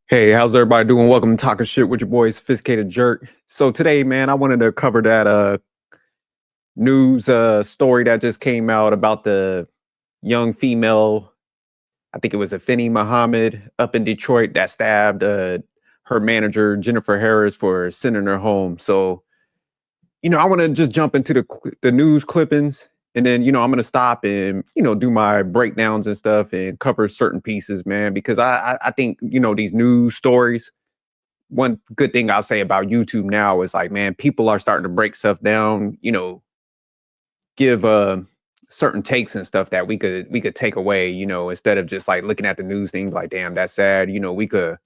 Hey, how's everybody doing? Welcome to Talking Shit with your boy Sophisticated Jerk. So today, man, I wanted to cover that news story that just came out about the young female, I think it was Afeni Muhammad up in Detroit that stabbed her manager Jennifer Harris for sending her home. So, I want to just jump into the news clippings, and then I'm gonna stop and do my breakdowns and stuff and cover certain pieces, man, because I think these news stories, one good thing I'll say about YouTube now is like, man, people are starting to break stuff down, give certain takes and stuff that we could take away, instead of just like looking at the news thing like, damn, that's sad. We could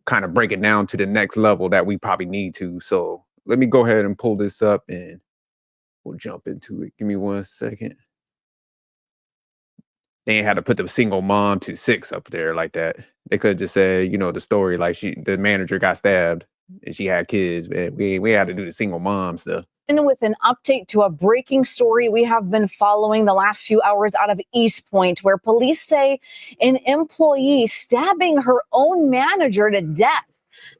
kind of break it down to the next level that we probably need to. So let me go ahead and pull this up and we'll jump into it. Give me 1 second. They ain't had to put the single mom to six up there like that. They could just say, the story like the manager got stabbed and she had kids, man. We had to do the single mom stuff. And with an update to a breaking story we have been following the last few hours out of East Point, where police say an employee stabbing her own manager to death.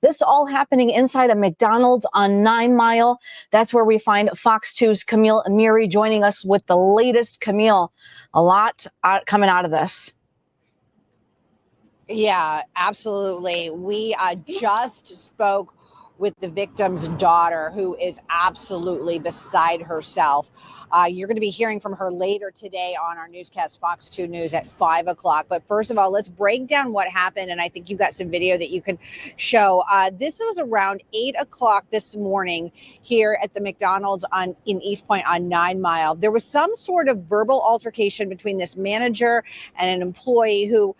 This all happening inside a McDonald's on 9 Mile. That's where we find Fox 2's Camille Amiri joining us with the latest. Camille, a lot coming out of this. Yeah, absolutely. We just spoke with the victim's daughter, who is absolutely beside herself. You're going to be hearing from her later today on our newscast, Fox 2 News at 5 o'clock. But first of all, let's break down what happened. And I think you've got some video that you can show. This was around 8 o'clock this morning here at the McDonald's in East Point on 9 Mile. There was some sort of verbal altercation between this manager and an employee who,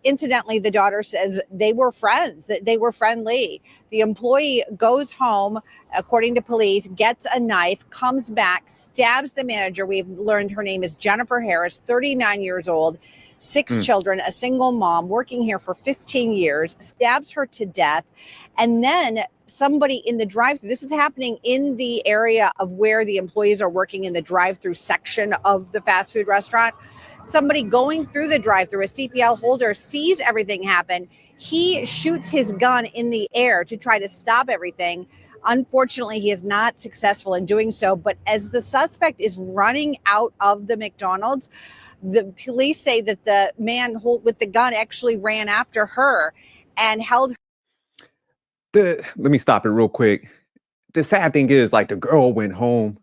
incidentally, the daughter says they were friends, that they were friendly. The employee goes home, according to police, gets a knife, comes back, stabs the manager. We've learned her name is Jennifer Harris, 39 years old, six children, a single mom, working here for 15 years, stabs her to death. And then somebody in the drive-thru, this is happening in the area of where the employees are working in the drive-thru section of the fast food restaurant. Somebody going through the drive-thru, a CPL holder, sees everything happen. He shoots his gun in the air to try to stop everything. Unfortunately, he is not successful in doing so. But as the suspect is running out of the McDonald's, the police say that the man with the gun actually ran after her and held her. Let me stop it real quick. The sad thing is, like, the girl went home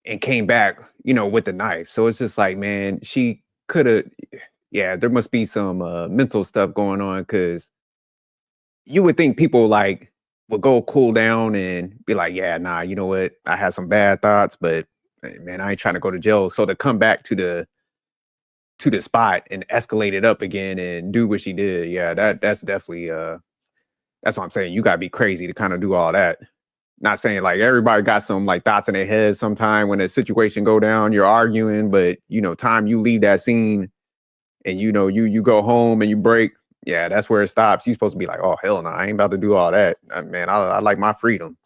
and came back, with the knife. So it's just like, man, she could have, yeah, there must be some mental stuff going on, because you would think people like would go cool down and be like, yeah, nah, you know what? I had some bad thoughts, but man, I ain't trying to go to jail. So to come back to the spot and escalate it up again and do what she did, yeah, that's definitely that's what I'm saying. You gotta be crazy to kind of do all that. Not saying like everybody got some like thoughts in their head sometime when a situation go down, you're arguing, but time you leave that scene and you go home and you break, yeah, that's where it stops. You're supposed to be like, oh hell no, I ain't about to do all that. Man, I like my freedom.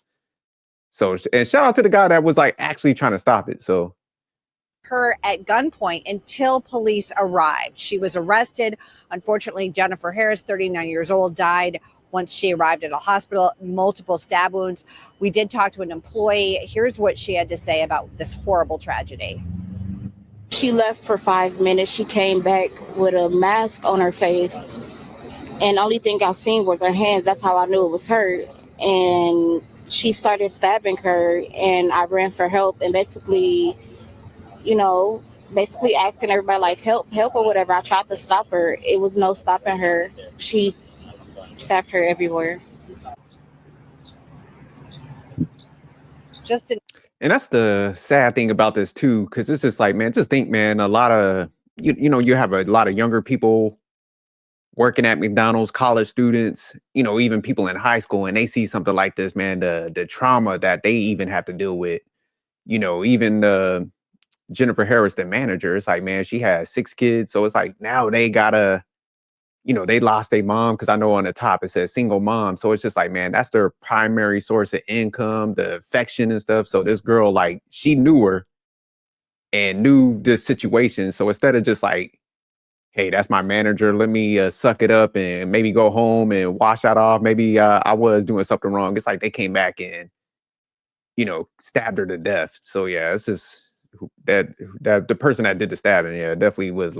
So, and shout out to the guy that was like actually trying to stop it. So her at gunpoint until police arrived. She was arrested. Unfortunately, Jennifer Harris, 39 years old, died once she arrived at a hospital, multiple stab wounds. We did talk to an employee. Here's what she had to say about this horrible tragedy. She left for 5 minutes. She came back with a mask on her face. And the only thing I seen was her hands. That's how I knew it was her. And she started stabbing her, and I ran for help and basically asking everybody like, help or whatever. I tried to stop her. It was no stopping her. She stabbed her everywhere. And that's the sad thing about this too, because it's just like, man, just think, man, a lot of you have a lot of younger people working at McDonald's, college students, even people in high school, and they see something like this, man, the trauma that they even have to deal with, even Jennifer Harris, the manager, it's like, man, she has 6 kids. So it's like now they gotta, they lost their mom, because I know on the top it says single mom. So it's just like, man, that's their primary source of income, the affection and stuff. So this girl, like, she knew her and knew this situation. So instead of just like hey, that's my manager. Let me suck it up and maybe go home and wash that off. Maybe I was doing something wrong. It's like they came back and, stabbed her to death. So yeah, it's just that the person that did the stabbing, yeah, definitely was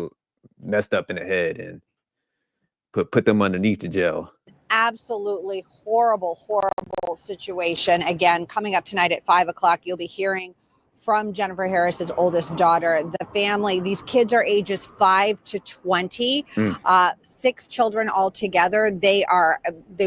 messed up in the head and put them underneath the jail. Absolutely horrible, horrible situation. Again, coming up tonight at 5 o'clock, you'll be hearing from Jennifer Harris's oldest daughter. The family, these kids are ages 5 to 20, 6 children altogether. They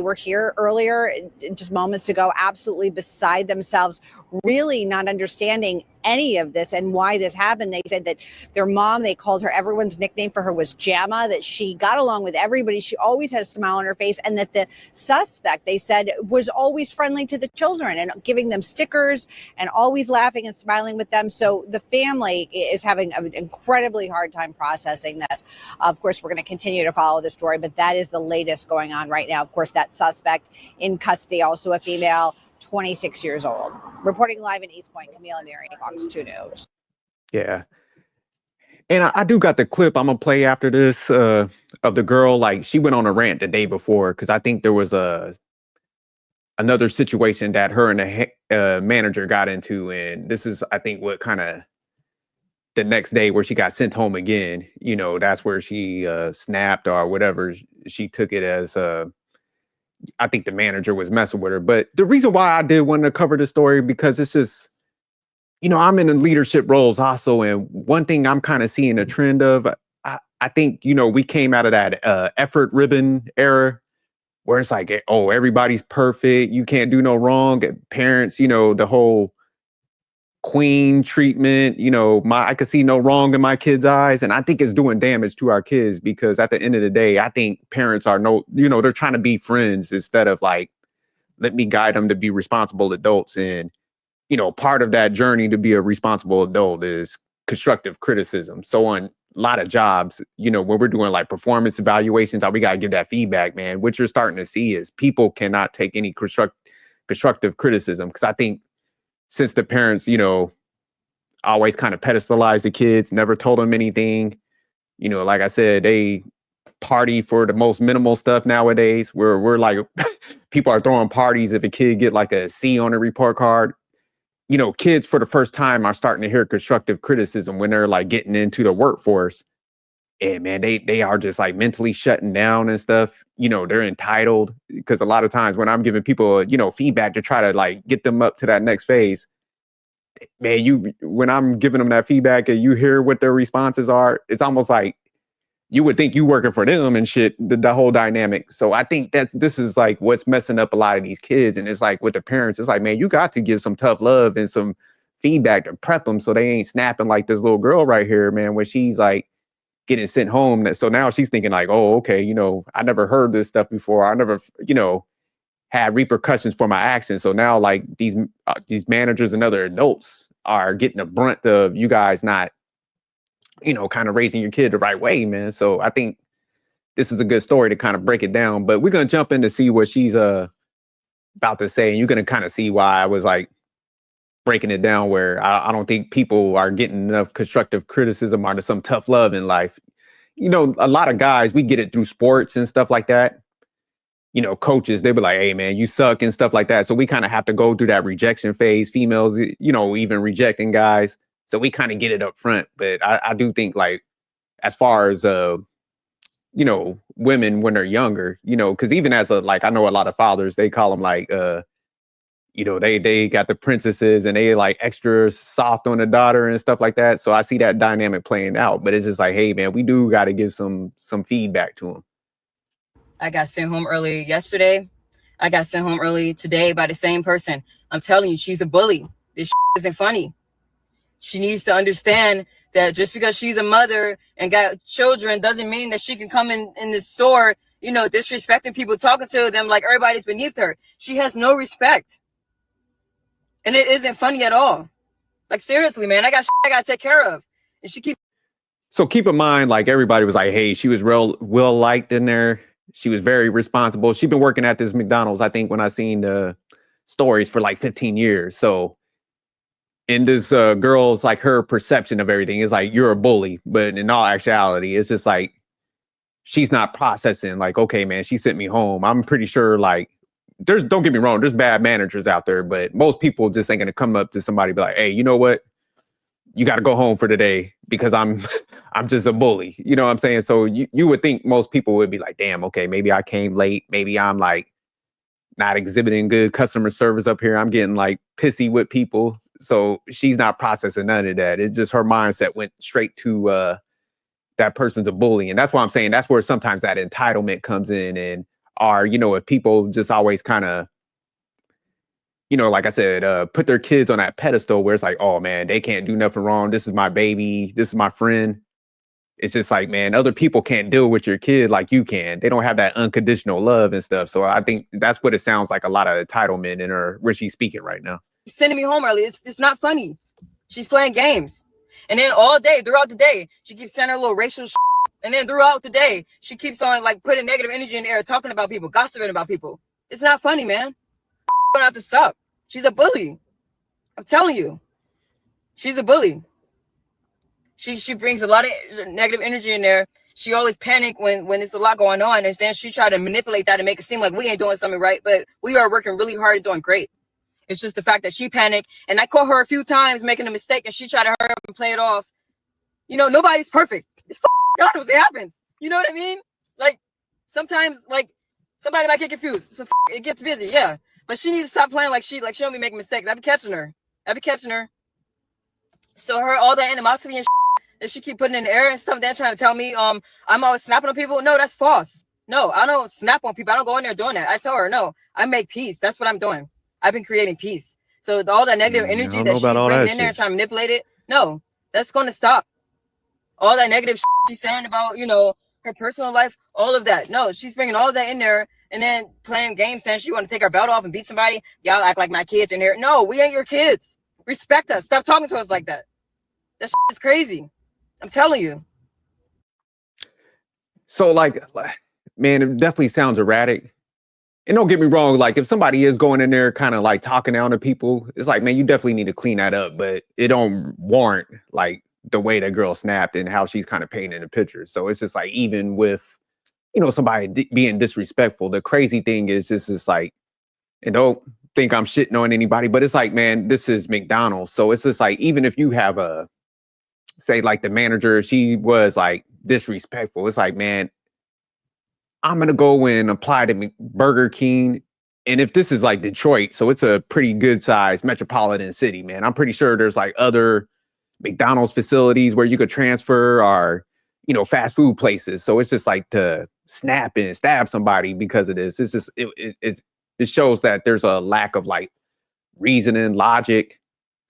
were here earlier, just moments ago, absolutely beside themselves, really not understanding any of this and why this happened. They said that their mom, they called her, everyone's nickname for her was Jamma, that she got along with everybody. She always had a smile on her face, and that the suspect, they said, was always friendly to the children and giving them stickers and always laughing and smiling with them. So the family is having an incredibly hard time processing this. Of course, we're going to continue to follow the story, but that is the latest going on right now. Of course, that suspect in custody, also a female, 26 years old. Reporting live in East Point, Camille Amiri, Fox 2 News. Yeah. And I do got the clip I'm gonna play after this of the girl. Like, she went on a rant the day before because I think there was another situation that her and the manager got into, and this is, I think, what kind of the next day where she got sent home again. That's where she snapped or whatever. She took it as I think the manager was messing with her. But the reason why I did want to cover the story, because it's just, I'm in the leadership roles also. And one thing I'm kind of seeing a trend of, I think, we came out of that effort ribbon era where it's like, oh, everybody's perfect. You can't do no wrong. Parents, the whole queen treatment, I could see no wrong in my kids' eyes. And I think it's doing damage to our kids, because at the end of the day, I think parents are they're trying to be friends instead of like, let me guide them to be responsible adults. And, part of that journey to be a responsible adult is constructive criticism. So on a lot of jobs, when we're doing like performance evaluations, we got to give that feedback, man. What you're starting to see is people cannot take any constructive criticism. Because I think since the parents, always kind of pedestalized the kids, never told them anything, like I said, they party for the most minimal stuff nowadays, where we're like, people are throwing parties if a kid get like a C on a report card. Kids for the first time are starting to hear constructive criticism when they're like getting into the workforce. And man, they are just like mentally shutting down and stuff. They're entitled, because a lot of times when I'm giving people, feedback to try to like get them up to that next phase, man, when I'm giving them that feedback and you hear what their responses are, it's almost like you would think you working for them and shit, the whole dynamic. So I think this is like what's messing up a lot of these kids. And it's like with the parents, it's like, man, you got to give some tough love and some feedback to prep them so they ain't snapping like this little girl right here, man, when she's like getting sent home. So now she's thinking like, oh, okay, I never heard this stuff before. I never, had repercussions for my actions. So now like these managers and other adults are getting the brunt of you guys not, kind of raising your kid the right way, man. So I think this is a good story to kind of break it down. But we're going to jump in to see what she's about to say. And you're going to kind of see why I was like breaking it down, where I don't think people are getting enough constructive criticism or some tough love in life. A lot of guys, we get it through sports and stuff like that. Coaches, they be like, hey, man, you suck and stuff like that. So we kind of have to go through that rejection phase. Females, even rejecting guys. So we kind of get it up front. But I do think like, as far as, women when they're younger, because even as I know a lot of fathers, they call them like, they got the princesses and they like extra soft on the daughter and stuff like that. So I see that dynamic playing out. But it's just like, hey, man, we do got to give some feedback to them. I got sent home early yesterday. I got sent home early today by the same person. I'm telling you, she's a bully. This isn't funny. She needs to understand that just because she's a mother and got children doesn't mean that she can come in the store, disrespecting people, talking to them like everybody's beneath her. She has no respect. And it isn't funny at all. Like, seriously, man, I got to take care of. And So keep in mind, like, everybody was like, hey, she was real well liked in there. She was very responsible. She's been working at this McDonald's, I think, when I seen the stories, for like 15 years. So in this girl's, like, her perception of everything is like, you're a bully. But in all actuality, it's just like, she's not processing like, okay, man, she sent me home. I'm pretty sure like don't get me wrong, there's bad managers out there, but most people just ain't gonna come up to somebody and be like, hey, you know what? You got to go home for the day because I'm I'm just a bully. You know what I'm saying? So you would think most people would be like, damn, okay, maybe I came late. Maybe I'm like not exhibiting good customer service up here. I'm getting like pissy with people. So she's not processing none of that. It's just her mindset went straight to that person's a bully. And that's why I'm saying that's where sometimes that entitlement comes in and if people just always kind of, like I said, put their kids on that pedestal where it's like, oh man, they can't do nothing wrong. This is my baby. This is my friend. It's just like, man, other people can't deal with your kid like you can. They don't have that unconditional love and stuff. So I think that's what it sounds like, a lot of entitlement in her where she's speaking right now. Sending me home early. It's not funny. She's playing games. And then all day, throughout the day, she keeps saying her little racial shit. And then throughout the day, she keeps on like putting negative energy in the air, talking about people, gossiping about people. It's not funny, man. Don't have to stop. She's a bully. I'm telling you. She's a bully. She brings a lot of negative energy in there. She always panic when there's a lot going on. And then she try to manipulate that and make it seem like we ain't doing something right. But we are working really hard and doing great. It's just the fact that she panicked. And I caught her a few times making a mistake. And she tried to hurry up and play it off. Nobody's perfect. It's God knows it happens. You know what I mean? Like, sometimes, like, somebody might get confused. So it gets busy, yeah. But she needs to stop playing like she don't be making mistakes. I be catching her. So all that animosity and that she keep putting in the air and stuff, they're trying to tell me I'm always snapping on people. No, that's false. No, I don't snap on people. I don't go in there doing that. I tell her, no, I make peace. That's what I'm doing. I've been creating peace. So all that negative energy that she's bringing in there and trying to manipulate it, no, that's going to stop. All that negative she's saying about, her personal life, all of that. No, she's bringing all of that in there and then playing games saying she want to take her belt off and beat somebody. Y'all act like my kids in here. No, we ain't your kids. Respect us. Stop talking to us like that. That is crazy. I'm telling you. So like, man, it definitely sounds erratic. And don't get me wrong, like if somebody is going in there kind of like talking down to people, it's like, man, you definitely need to clean that up. But it don't warrant like the way that girl snapped and how she's kind of painting the picture. So it's just like, even with, somebody being disrespectful, the crazy thing is just like, and don't think I'm shitting on anybody, but it's like, man, this is McDonald's. So it's just like, even if you have say like the manager, she was like disrespectful. It's like, man, I'm going to go and apply to Burger King. And if this is like Detroit, so it's a pretty good sized metropolitan city, man, I'm pretty sure there's like other McDonald's facilities where you could transfer or, fast food places. So it's just like to snap and stab somebody because of this. It's just, it shows that there's a lack of like reasoning, logic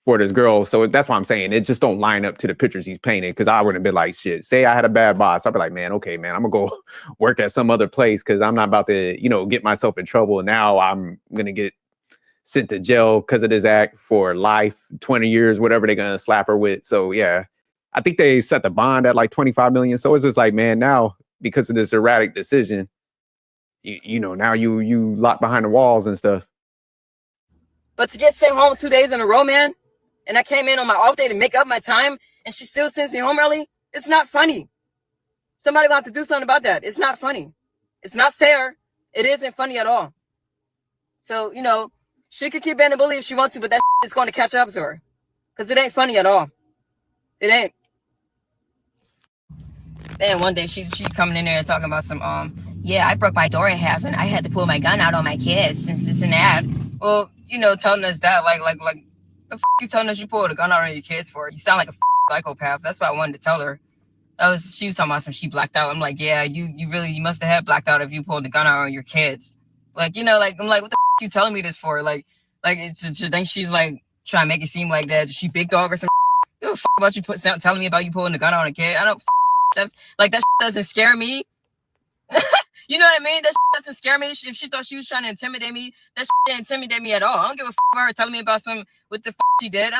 for this girl. So that's why I'm saying it just don't line up to the pictures he's painting. Cause I wouldn't have been like, shit, say I had a bad boss. I'd be like, man, okay, man, I'm gonna go work at some other place. Cause I'm not about to, get myself in trouble. And now I'm going to get sent to jail because of this act for life, 20 years, whatever they're going to slap her with. So yeah, I think they set the bond at like 25 million. So it's just like, man, now because of this erratic decision, now you locked behind the walls and stuff. But to get sent home 2 days in a row, man, and I came in on my off day to make up my time, and she still sends me home early, it's not funny. Somebody will have to do something about that. It's not funny. It's not fair. It isn't funny at all. So, she could keep being a bully if she wants to, but that is going to catch up to her. Because it ain't funny at all. It ain't. Then one day she coming in there and talking about some, I broke my door in half and I had to pull my gun out on my kids since this and that. Well, telling us that, like, the f*** you telling us you pulled a gun out on your kids for? You sound like a psychopath. That's what I wanted to tell her. She was talking about some, she blacked out. I'm like, yeah, you must have had blacked out if you pulled the gun out on your kids. Like, I'm like, what the f*** you telling me this for? Like she think she's like trying to make it seem like that she big dog or something. Give a f*** about you telling me about you pulling the gun out on a kid. I don't that doesn't scare me. You know what I mean? That doesn't scare me. If she thought she was trying to intimidate me, that didn't intimidate me at all. I don't give a f*** about her telling me about what the f*** she did.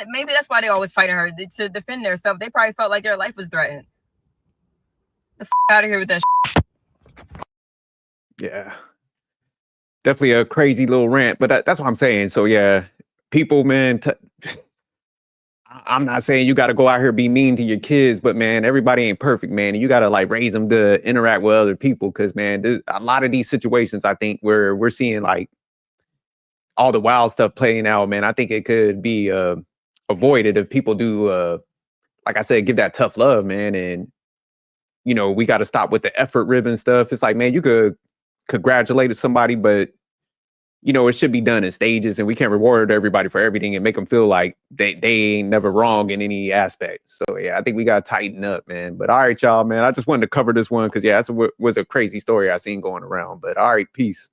Maybe that's why they always fighting her to defend themselves. They probably felt like their life was threatened. The f*** out of here with that Yeah. Definitely a crazy little rant, but that's what I'm saying. So yeah, people, man, I'm not saying you got to go out here be mean to your kids, but man, everybody ain't perfect, man. And you got to like raise them to interact with other people. Cause man, a lot of these situations, I think where we're seeing like all the wild stuff playing out, man, I think it could be avoided if people do, like I said, give that tough love, man. And, you know, we got to stop with the effort ribbon stuff. It's like, man, you could congratulate somebody, but you know, it should be done in stages, and we can't reward everybody for everything and make them feel like they ain't never wrong in any aspect. So yeah, I think we got to tighten up, man. But all right, y'all, man, I just wanted to cover this one because yeah, that was a crazy story I seen going around. But all right, peace.